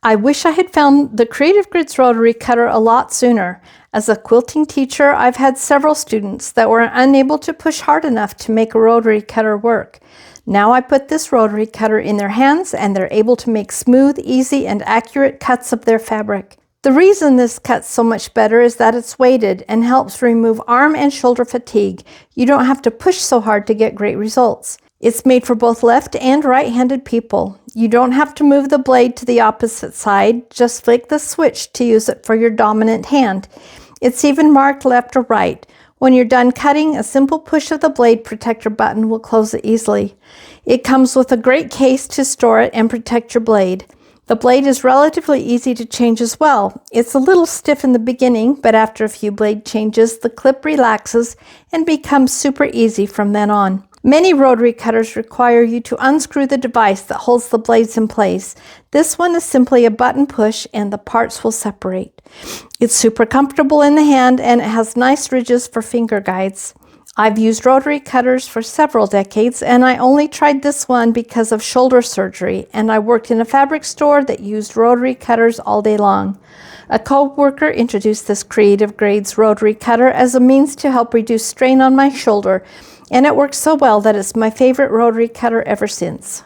I wish I had found the Creative Grids rotary cutter a lot sooner. As a quilting teacher, I've had several students that were unable to push hard enough to make a rotary cutter work. Now I put this rotary cutter in their hands and they're able to make smooth, easy, and accurate cuts of their fabric. The reason this cuts so much better is that it's weighted and helps remove arm and shoulder fatigue. You don't have to push so hard to get great results. It's made for both left and right-handed people. You don't have to move the blade to the opposite side, just flick the switch to use it for your dominant hand. It's even marked left or right. When you're done cutting, a simple push of the blade protector button will close it easily. It comes with a great case to store it and protect your blade. The blade is relatively easy to change as well. It's a little stiff in the beginning, but after a few blade changes, the clip relaxes and becomes super easy from then on. Many rotary cutters require you to unscrew the device that holds the blades in place. This one is simply a button push and the parts will separate. It's super comfortable in the hand and it has nice ridges for finger guides. I've used rotary cutters for several decades and I only tried this one because of shoulder surgery, and I worked in a fabric store that used rotary cutters all day long. A co-worker introduced this Creative Grades rotary cutter as a means to help reduce strain on my shoulder, and it works so well that it's my favorite rotary cutter ever since.